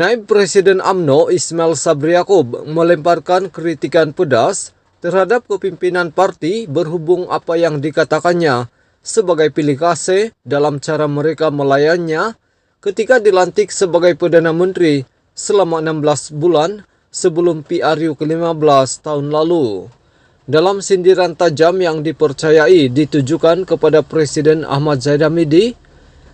Naib Presiden UMNO Ismail Sabri Yaakob melemparkan kritikan pedas terhadap kepimpinan parti berhubung apa yang dikatakannya sebagai pilih kasih dalam cara mereka melayannya ketika dilantik sebagai Perdana Menteri selama 16 bulan sebelum PRU ke-15 tahun lalu. Dalam sindiran tajam yang dipercayai ditujukan kepada Presiden Ahmad Zahid Hamidi,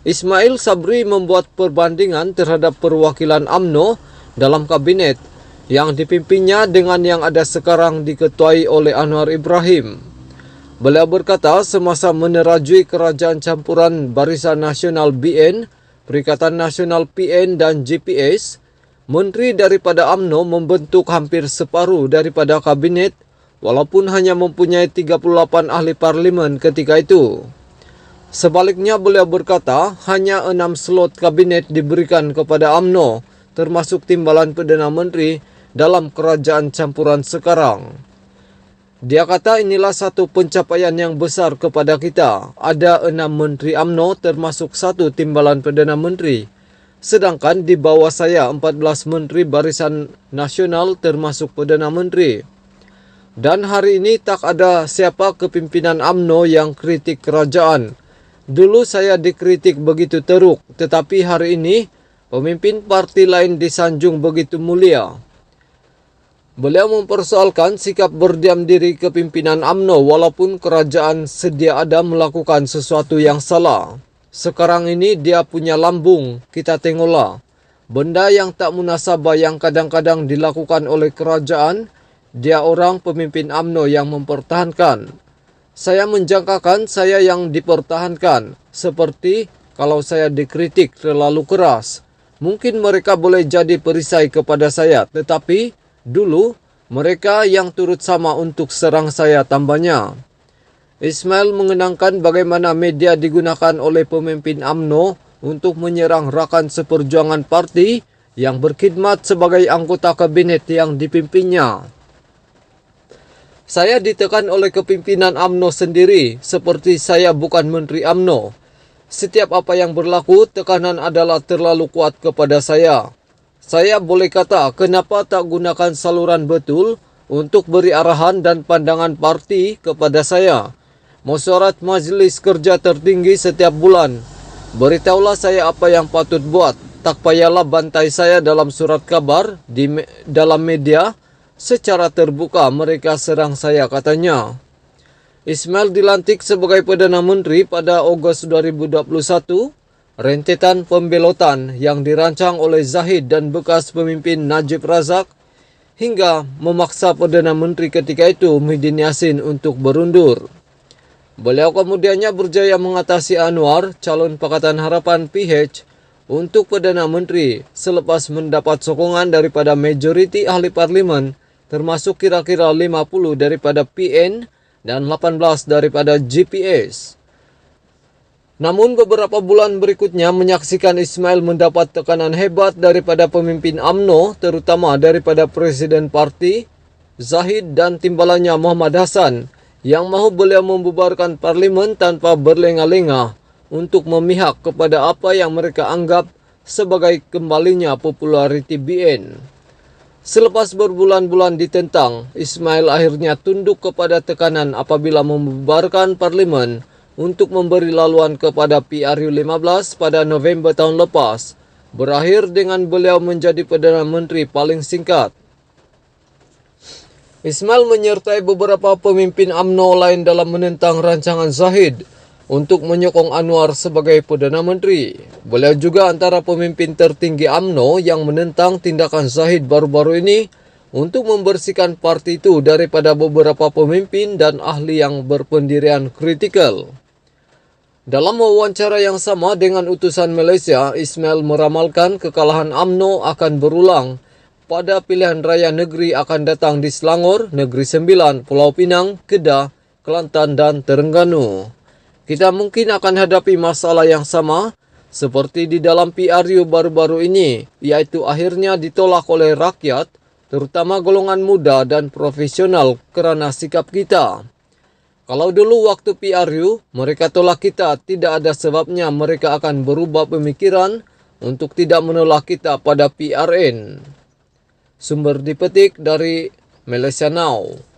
Ismail Sabri membuat perbandingan terhadap perwakilan UMNO dalam kabinet yang dipimpinnya dengan yang ada sekarang diketuai oleh Anwar Ibrahim. Beliau berkata semasa menerajui kerajaan campuran Barisan Nasional BN, Perikatan Nasional PN dan GPS, menteri daripada UMNO membentuk hampir separuh daripada kabinet walaupun hanya mempunyai 38 ahli parlimen ketika itu. Sebaliknya beliau berkata hanya 6 slot kabinet diberikan kepada UMNO termasuk timbalan Perdana Menteri dalam kerajaan campuran sekarang. Dia kata inilah satu pencapaian yang besar kepada kita. Ada 6 menteri UMNO termasuk 1 timbalan Perdana Menteri. Sedangkan di bawah saya 14 menteri Barisan Nasional termasuk Perdana Menteri. Dan hari ini tak ada siapa kepimpinan UMNO yang kritik kerajaan. Dulu saya dikritik begitu teruk, tetapi hari ini pemimpin parti lain disanjung begitu mulia. Beliau mempersoalkan sikap berdiam diri kepimpinan UMNO walaupun kerajaan sedia ada melakukan sesuatu yang salah. Sekarang ini dia punya lambung, kita tengoklah. Benda yang tak munasabah yang kadang-kadang dilakukan oleh kerajaan, dia orang pemimpin UMNO yang mempertahankan. Saya menjangkakan saya yang dipertahankan, seperti kalau saya dikritik terlalu keras. Mungkin mereka boleh jadi perisai kepada saya, tetapi dulu mereka yang turut sama untuk serang saya, tambahnya. Ismail mengenangkan bagaimana media digunakan oleh pemimpin UMNO untuk menyerang rakan seperjuangan parti yang berkhidmat sebagai anggota kabinet yang dipimpinnya. Saya ditekan oleh kepimpinan UMNO sendiri, seperti saya bukan menteri UMNO. Setiap apa yang berlaku, tekanan adalah terlalu kuat kepada saya. Saya boleh kata, kenapa tak gunakan saluran betul untuk beri arahan dan pandangan parti kepada saya. Mesyuarat Majlis Kerja Tertinggi setiap bulan. Beritahulah saya apa yang patut buat. Tak payahlah bantai saya dalam surat kabar, dalam media. Secara terbuka mereka serang saya, katanya. Ismail dilantik sebagai Perdana Menteri pada Ogos 2021. Rentetan pembelotan yang dirancang oleh Zahid dan bekas pemimpin Najib Razak hingga memaksa Perdana Menteri ketika itu Muhyiddin Yassin untuk berundur. Beliau kemudiannya berjaya mengatasi Anwar, calon Pakatan Harapan PH, untuk Perdana Menteri selepas mendapat sokongan daripada majoriti ahli parlimen termasuk kira-kira 50 daripada PN dan 18 daripada GPS. Namun beberapa bulan berikutnya menyaksikan Ismail mendapat tekanan hebat daripada pemimpin UMNO, terutama daripada Presiden Parti, Zahid dan timbalannya Muhammad Hassan, yang mahu beliau membubarkan parlimen tanpa berlengah-lengah untuk memihak kepada apa yang mereka anggap sebagai kembalinya populariti BN. Selepas berbulan-bulan ditentang, Ismail akhirnya tunduk kepada tekanan apabila membubarkan parlimen untuk memberi laluan kepada PRU 15 pada November tahun lepas, berakhir dengan beliau menjadi Perdana Menteri paling singkat. Ismail menyertai beberapa pemimpin UMNO lain dalam menentang rancangan Zahid untuk menyokong Anwar sebagai Perdana Menteri. Beliau juga antara pemimpin tertinggi UMNO yang menentang tindakan Zahid baru-baru ini untuk membersihkan parti itu daripada beberapa pemimpin dan ahli yang berpendirian kritikal. Dalam wawancara yang sama dengan utusan Malaysia, Ismail meramalkan kekalahan UMNO akan berulang pada pilihan raya negeri akan datang di Selangor, Negeri Sembilan, Pulau Pinang, Kedah, Kelantan dan Terengganu. Kita mungkin akan hadapi masalah yang sama seperti di dalam PRU baru-baru ini, yaitu akhirnya ditolak oleh rakyat, terutama golongan muda dan profesional kerana sikap kita. Kalau dulu waktu PRU, mereka tolak kita, tidak ada sebabnya mereka akan berubah pemikiran untuk tidak menolak kita pada PRN. Sumber dipetik dari Malaysia Now.